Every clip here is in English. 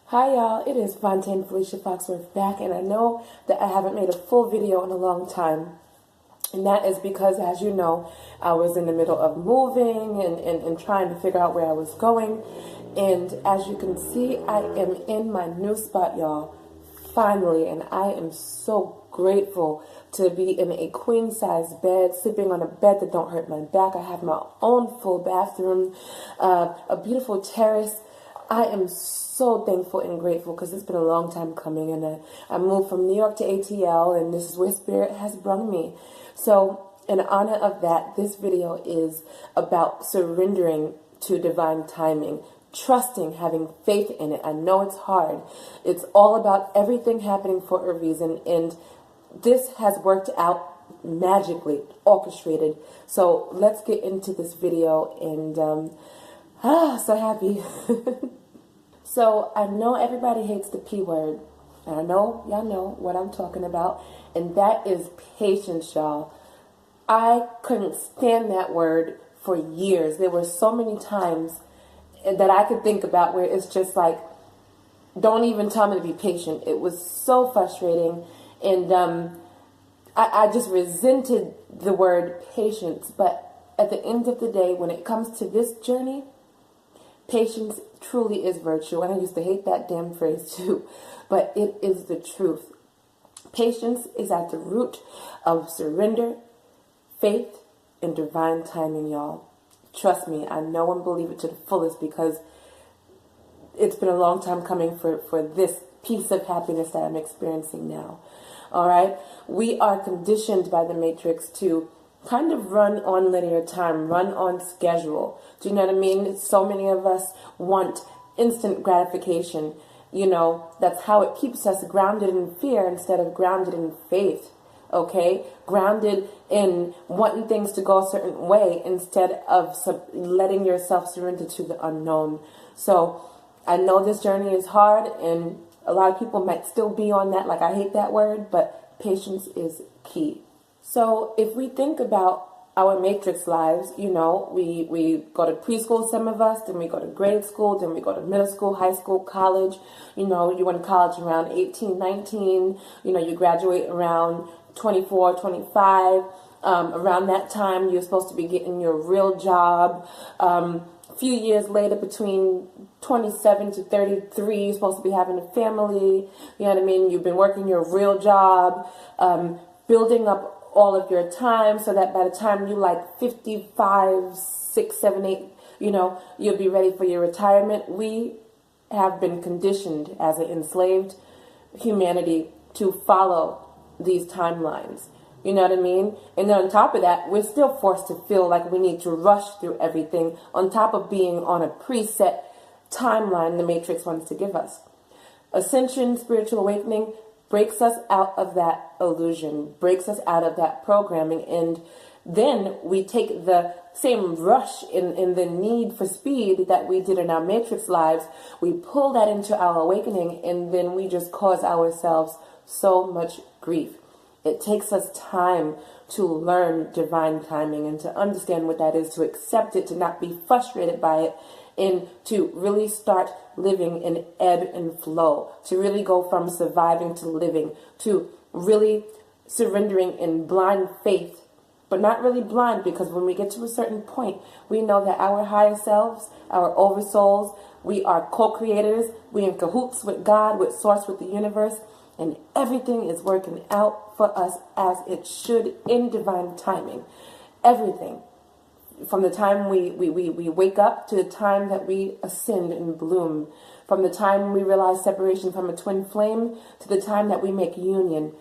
Hi y'all, it is Fontaine Felicia Foxworth back, and I know that I haven't made a full video in a long time. And that is because, as you know, I was in the middle of moving and trying to figure out where I was going. And as you can see, I am in my new spot, y'all, finally. And I am so grateful to be in a queen-size bed, sleeping on a bed that don't hurt my back. I have my own full bathroom, a beautiful terrace. I am so thankful and grateful because it's been a long time coming, and I moved from New York to ATL, and this is where Spirit has brought me. So in honor of that, this video is about surrendering to divine timing, trusting, having faith in it. I know it's hard. It's all about everything happening for a reason, and this has worked out magically, orchestrated. So let's get into this video, and so happy. So I know everybody hates the P word, and I know y'all know what I'm talking about, and that is patience, y'all. I couldn't stand that word for years. There were so many times that I could think about where it's just like, don't even tell me to be patient. It was so frustrating, and I just resented the word patience. But at the end of the day, when it comes to this journey, patience truly is virtue. And I used to hate that damn phrase too, but it is the truth. Patience is at the root of surrender, faith, and divine timing, y'all. Trust me, I know and believe it to the fullest because it's been a long time coming for this piece of happiness that I'm experiencing now. All right? We are conditioned by the Matrix to kind of run on linear time, run on schedule. Do you know what I mean? So many of us want instant gratification. You know, that's how it keeps us grounded in fear instead of grounded in faith. Okay? Grounded in wanting things to go a certain way instead of letting yourself surrender to the unknown. So I know this journey is hard, and a lot of people might still be on that, like I hate that word, but patience is key. So if we think about our matrix lives, you know, we go to preschool, some of us, then we go to grade school, then we go to middle school, high school, college. You know, you went to college around 18, 19, you know, you graduate around 24, 25. Around that time, you're supposed to be getting your real job. A few years later, between 27 to 33, you're supposed to be having a family. You know what I mean? You've been working your real job, building up all of your time so that by the time you like 55, 6, 7, 8, you know, you'll be ready for your retirement. We have been conditioned as an enslaved humanity to follow these timelines. You know what I mean? And then on top of that, we're still forced to feel like we need to rush through everything on top of being on a preset timeline the Matrix wants to give us. Ascension, spiritual awakening, breaks us out of that illusion, breaks us out of that programming, and then we take the same rush in the need for speed that we did in our matrix lives, we pull that into our awakening, and then we just cause ourselves so much grief. It takes us time to learn divine timing and to understand what that is, to accept it, to not be frustrated by it, and to really start living in ebb and flow, to really go from surviving to living, to really surrendering in blind faith, but not really blind, because when we get to a certain point, we know that our higher selves, our oversouls, we are co-creators, we in cahoots with God, with Source, with the universe, and everything is working out for us as it should in divine timing. Everything. From the time we wake up to the time that we ascend and bloom. From the time we realize separation from a twin flame to the time that we make union.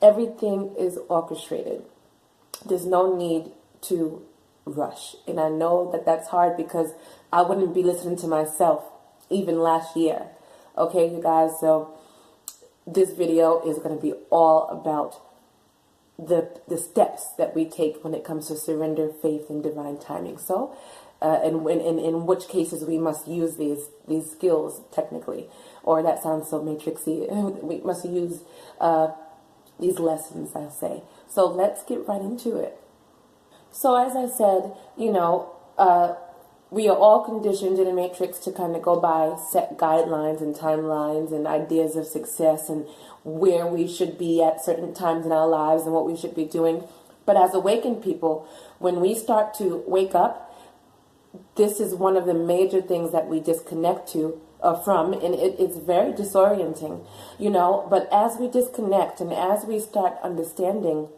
Everything is orchestrated. There's no need to rush. And I know that that's hard because I wouldn't be listening to myself even last year. Okay, you guys, so this video is going to be all about the steps that we take when it comes to surrender, faith, and divine timing. So, and in which cases we must use these skills technically, or that sounds so matrixy. We must use these lessons, I'll say. So let's get right into it. So as I said, you know, we are all conditioned in a matrix to kind of go by set guidelines and timelines and ideas of success and where we should be at certain times in our lives and what we should be doing. But as awakened people, when we start to wake up, this is one of the major things that we disconnect from, and it's very disorienting, But as we disconnect and as we start understanding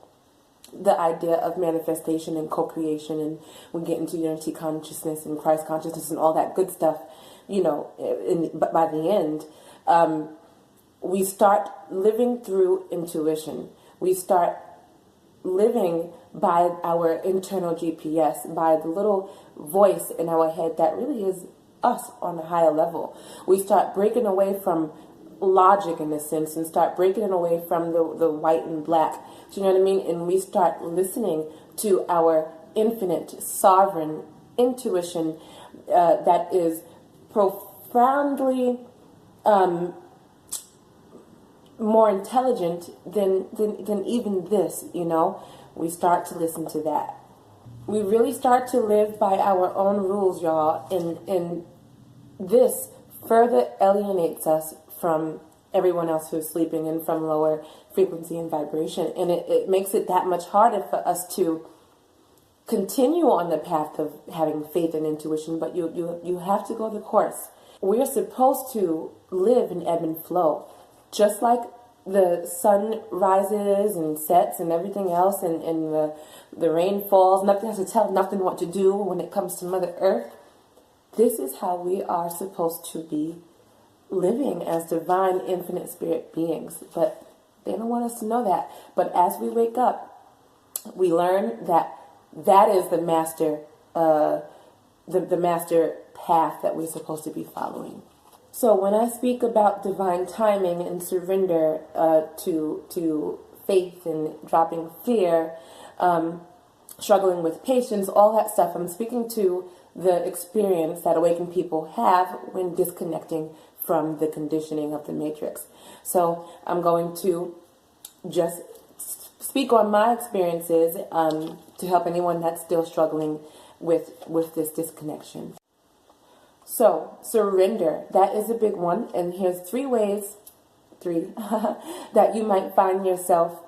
the idea of manifestation and co-creation, and we get into unity consciousness and Christ consciousness and all that good stuff, but by the end, we start living through intuition. We start living by our internal GPS, by the little voice in our head that really is us on a higher level. We start breaking away from logic in a sense and start breaking it away from the white and black. Do you know what I mean? And we start listening to our infinite, sovereign intuition that is profoundly more intelligent than even this, We start to listen to that. We really start to live by our own rules, y'all, and this further alienates us from everyone else who's sleeping and from lower frequency and vibration, and it makes it that much harder for us to continue on the path of having faith and intuition. But you have to go the course. We're supposed to live in ebb and flow, just like the sun rises and sets and everything else, and the rain falls. Nothing has to tell nothing what to do when it comes to Mother Earth. This is how we are supposed to be living as divine, infinite spirit beings. But they don't want us to know that. But as we wake up, we learn that is the master, the master path that we're supposed to be following. So when I speak about divine timing and surrender to faith and dropping fear, struggling with patience, all that stuff, I'm speaking to the experience that awakened people have when disconnecting from the conditioning of the matrix. So I'm going to just speak on my experiences to help anyone that's still struggling with this disconnection. So, surrender, that is a big one. And here's three ways that you might find yourself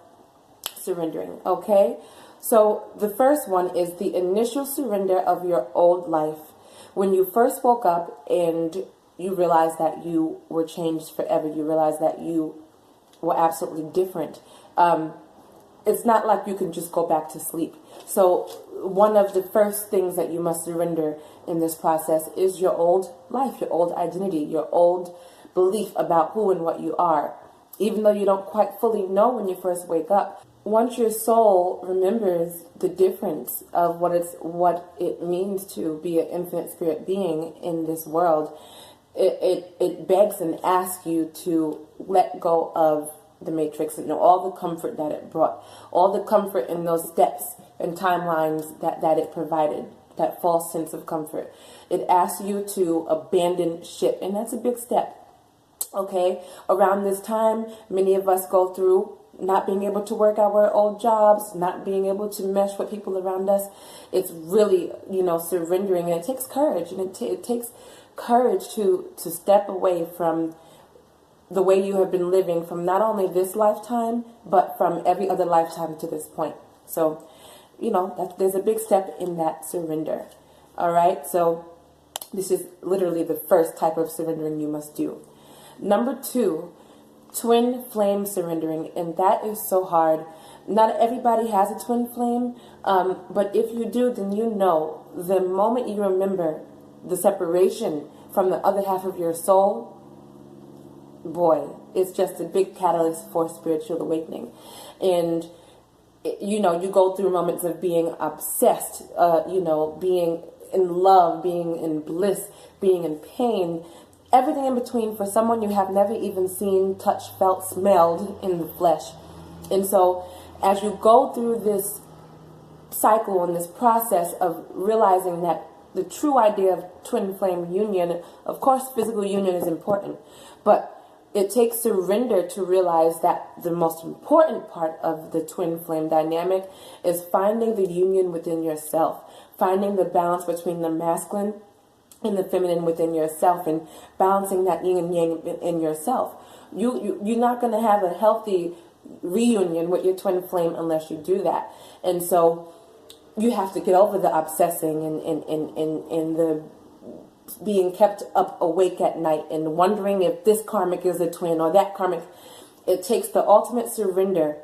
surrendering, okay? So, the first one is the initial surrender of your old life. When you first woke up and you realized that you were changed forever, you realized that you were absolutely different. It's not like you can just go back to sleep. So one of the first things that you must surrender in this process is your old life, your old identity, your old belief about who and what you are. Even though you don't quite fully know when you first wake up, once your soul remembers the difference of what it means to be an infinite spirit being in this world, it begs and asks you to let go of the matrix and all the comfort that it brought, all the comfort in those steps and timelines that it provided, that false sense of comfort. It asks you to abandon ship, and that's a big step. Okay, around this time, many of us go through not being able to work our old jobs, not being able to mesh with people around us. It's really, surrendering, and it takes courage, and it takes courage to step away from the way you have been living from not only this lifetime, but from every other lifetime to this point. So, there's a big step in that surrender. All right, so this is literally the first type of surrendering you must do. Number 2, twin flame surrendering, and that is so hard. Not everybody has a twin flame, but if you do, then the moment you remember the separation from the other half of your soul, boy, it's just a big catalyst for spiritual awakening. And you go through moments of being obsessed, being in love, being in bliss, being in pain, everything in between for someone you have never even seen, touched, felt, smelled in the flesh. And so as you go through this cycle and this process of realizing that the true idea of twin flame union, of course physical union is important, but it takes surrender to realize that the most important part of the twin flame dynamic is finding the union within yourself, finding the balance between the masculine in the feminine within yourself and balancing that yin and yang in yourself. You're not going to have a healthy reunion with your twin flame unless you do that. And so you have to get over the obsessing and the being kept up awake at night and wondering if this karmic is a twin or that karmic. It takes the ultimate surrender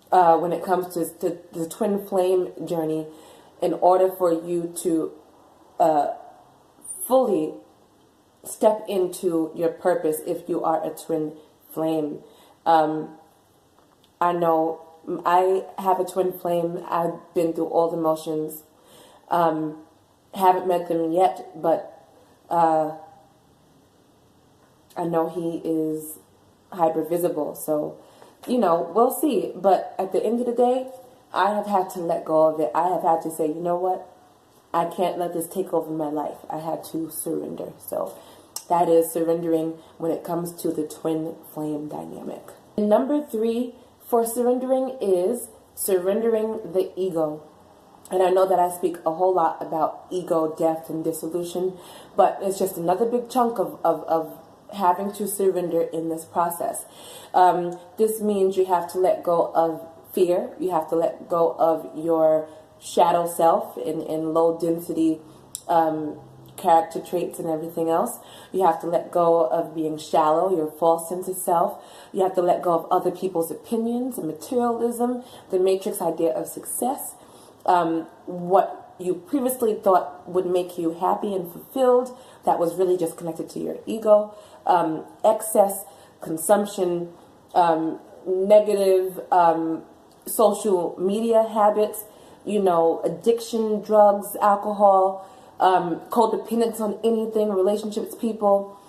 when it comes to the twin flame journey in order for you to fully step into your purpose if you are a twin flame. I know I have a twin flame. I've been through all the motions. Haven't met them yet, but I know he is hyper visible. So, we'll see. But at the end of the day, I have had to let go of it. I have had to say, you know what? I can't let this take over my life. I had to surrender. So that is surrendering when it comes to the twin flame dynamic. And number 3 for surrendering is surrendering the ego. And I know that I speak a whole lot about ego, death, and dissolution, but it's just another big chunk of having to surrender in this process. This means you have to let go of fear. You have to let go of your shadow self and low density character traits and everything else. You have to let go of being shallow, your false sense of self. You have to let go of other people's opinions and materialism, the matrix idea of success, what you previously thought would make you happy and fulfilled that was really just connected to your ego, excess, consumption, negative social media habits, addiction, drugs, alcohol, codependence on anything, relationships, people.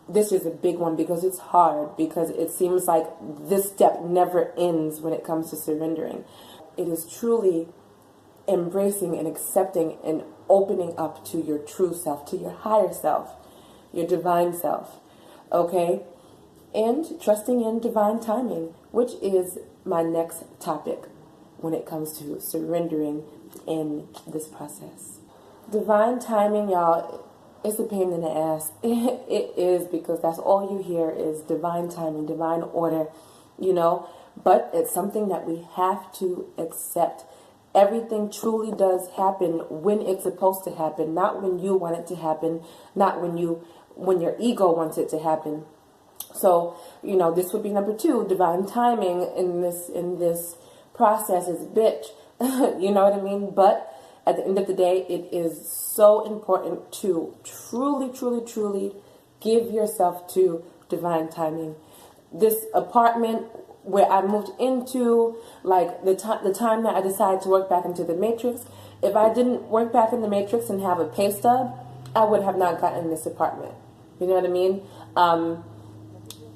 This is a big one because it's hard, because it seems like this step never ends when it comes to surrendering. It is truly embracing and accepting and opening up to your true self, to your higher self, your divine self, okay? And trusting in divine timing, which is my next topic when it comes to surrendering in this process. Divine timing, y'all, it's a pain in the ass. It is, because that's all you hear is divine timing, divine order, but it's something that we have to accept. Everything truly does happen when it's supposed to happen, not when you want it to happen, not when your ego wants it to happen. So, this would be number 2, divine timing in this process is bitch. You know what I mean? But at the end of the day, it is so important to truly, truly, truly give yourself to divine timing. This apartment where I moved into, like the time that I decided to work back into the matrix, if I didn't work back in the matrix and have a pay stub, I would have not gotten this apartment. You know what I mean?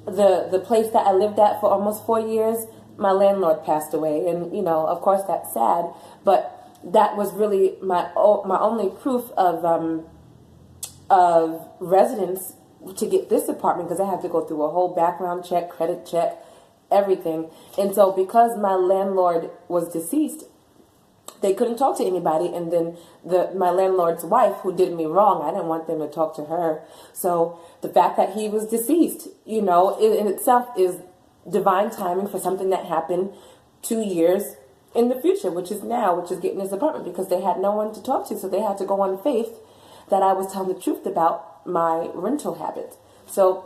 The place that I lived at for almost 4 years, my landlord passed away, and of course that's sad, but that was really my only proof of residence to get this apartment, because I had to go through a whole background check, credit check, everything. And so because my landlord was deceased, they couldn't talk to anybody. And then my landlord's wife, who did me wrong, I didn't want them to talk to her. So the fact that he was deceased, in itself is divine timing for something that happened 2 years in the future, which is now, which is getting this apartment, because they had no one to talk to. So they had to go on faith that I was telling the truth about my rental habits. So,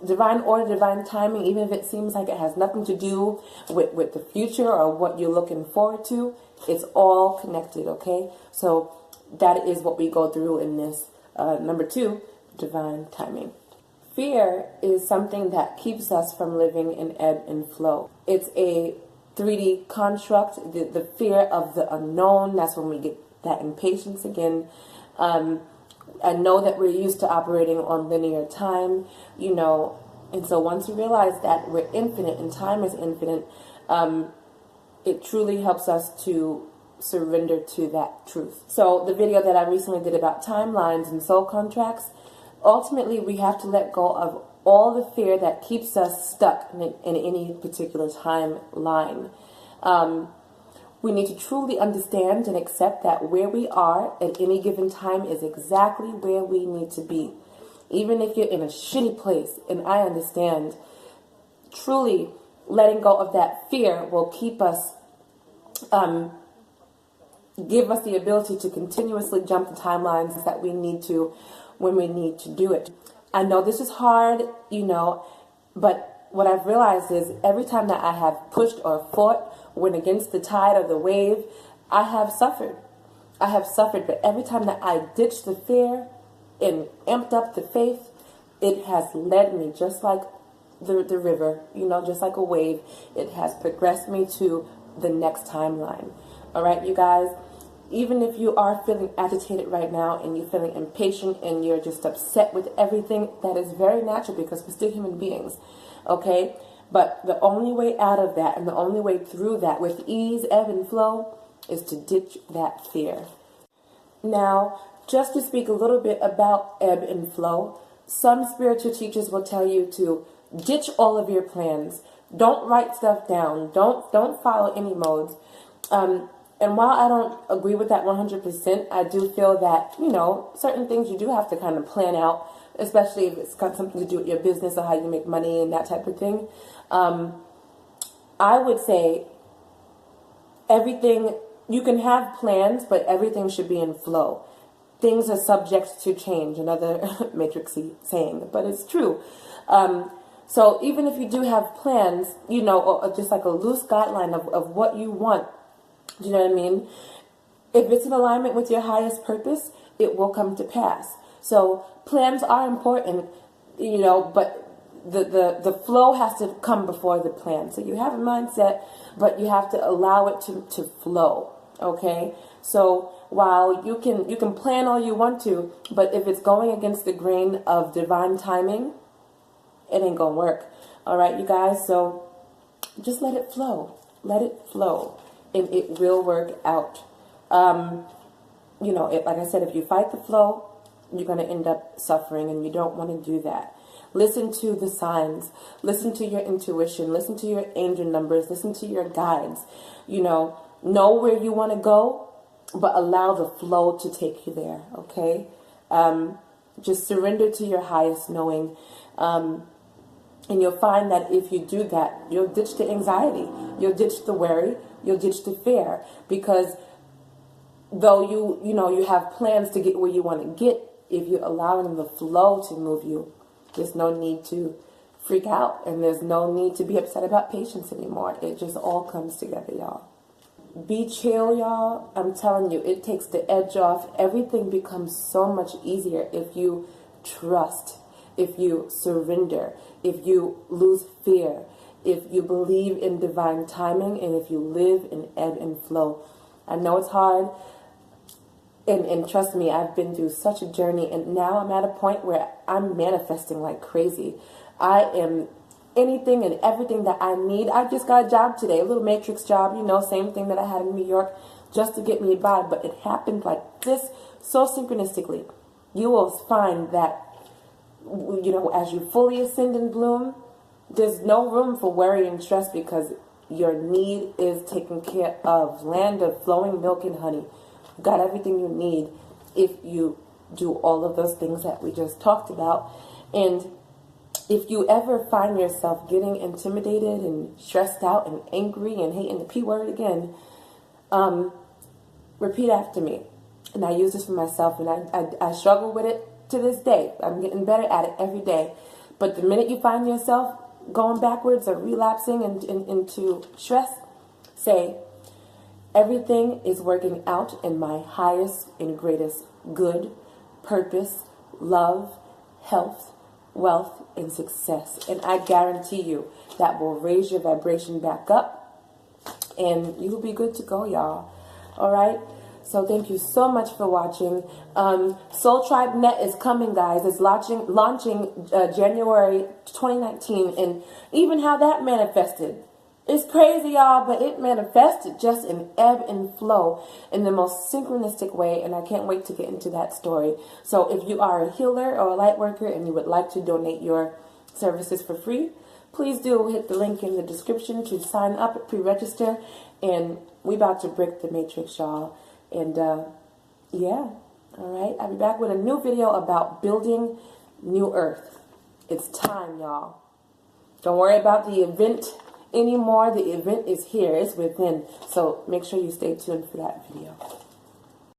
divine order, divine timing, even if it seems like it has nothing to do with the future or what you're looking forward to, it's all connected, okay? So that is what we go through in this. Number 2, divine timing. Fear is something that keeps us from living in ebb and flow. It's a 3D construct, the fear of the unknown. That's when we get that impatience again. I know that we're used to operating on linear time, and so once you realize that we're infinite and time is infinite, it truly helps us to surrender to that truth. So the video that I recently did about timelines and soul contracts, ultimately we have to let go of all the fear that keeps us stuck in any particular timeline. We need to truly understand and accept that where we are at any given time is exactly where we need to be. Even if you're in a shitty place, and I understand, truly letting go of that fear will keep us, give us the ability to continuously jump the timelines that we need to when we need to do it. I know this is hard, but what I've realized is every time that I have pushed or fought, went against the tide or the wave, I have suffered. I have suffered, but every time that I ditched the fear and amped up the faith, it has led me just like the river, just like a wave. It has progressed me to the next timeline. All right, you guys, even if you are feeling agitated right now and you're feeling impatient and you're just upset with everything, that is very natural because we're still human beings. Okay, but the only way out of that and the only way through that with ease, ebb and flow is to ditch that fear. Now, just to speak a little bit about ebb and flow, some spiritual teachers will tell you to ditch all of your plans. Don't write stuff down. Don't follow any modes. And while I don't agree with that 100%, I do feel that, certain things you do have to kind of plan out, especially if it's got something to do with your business or how you make money and that type of thing. I would say everything, you can have plans, but everything should be in flow. Things are subject to change, another matrixy saying, but it's true. So even if you do have plans, or just like a loose guideline of what you want, do you know what I mean? If it's in alignment with your highest purpose, it will come to pass. So plans are important, but the flow has to come before the plan. So you have a mindset, but you have to allow it to flow. Okay? So while you can plan all you want to, but if it's going against the grain of divine timing, it ain't gonna work. All right, you guys? So just let it flow. Let it flow. And it will work out. Like I said, if you fight the flow, you're going to end up suffering, and you don't want to do that. Listen to the signs. Listen to your intuition. Listen to your angel numbers. Listen to your guides. Know where you want to go, but allow the flow to take you there, okay? Just surrender to your highest knowing. And you'll find that if you do that, you'll ditch the anxiety. You'll ditch the worry. You'll ditch the fear. Because though you have plans to get where you want to get, if you're allowing the flow to move you, there's no need to freak out. And there's no need to be upset about patience anymore. It just all comes together, y'all. Be chill, y'all. I'm telling you, it takes the edge off. Everything becomes so much easier if you trust, if you surrender, if you lose fear, if you believe in divine timing, and if you live in ebb and flow. I know it's hard, and trust me, I've been through such a journey, and now I'm at a point where I'm manifesting like crazy. I am anything and everything that I need. I just got a job today, a little matrix job, same thing that I had in New York, just to get me by, but it happened like this, so synchronistically. You will find that as you fully ascend and bloom, there's no room for worry and stress because your need is taken care of. Land of flowing milk and honey. You got everything you need if you do all of those things that we just talked about. And if you ever find yourself getting intimidated and stressed out and angry and hating the P word again, repeat after me. And I use this for myself, and I struggle with it to this day. I'm getting better at it every day. But the minute you find yourself going backwards or relapsing into stress, say, everything is working out in my highest and greatest good, purpose, love, health, wealth, and success. And I guarantee you that will raise your vibration back up, and you will be good to go, y'all. All right? So thank you so much for watching. Soul Tribe Net is coming, guys. It's launching January 2019, and even how that manifested. It's crazy, y'all, but it manifested just in ebb and flow in the most synchronistic way, and I can't wait to get into that story. So if you are a healer or a light worker and you would like to donate your services for free, please do hit the link in the description to sign up, pre-register, And we about to break the matrix, y'all. And yeah, all right. I'll be back with a new video about building New Earth. It's time, y'all. Don't worry about the event anymore. The event is here. It's within. So make sure you stay tuned for that video.